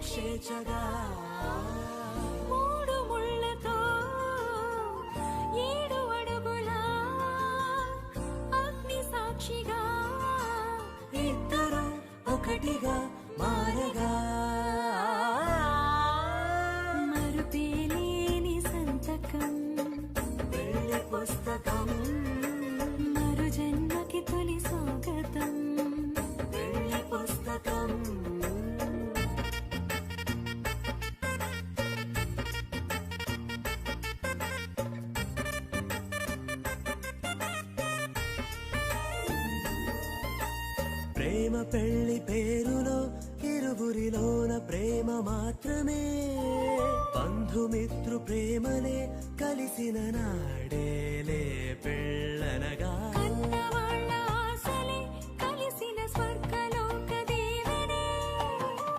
నిక్షేచగా మూడు ముళ్ళతో 7 అడుగుల అగ్ని సాక్షిగా ఇద్దరు ఒకటిగా మారగా మరుపేలేని సంతకం పెళ్లి పుస్తకం మరు జన్మకి తొలి స్వాగతం పెళ్లి పుస్తకం ప్రేమ పెళ్లి పేరులో ఇరువురిలోన ప్రేమ మాత్రమే బంధుమిత్రు ప్రేమలే కలిసిన నాడేలే పెళ్ళనగా కన్నవాళ్ళ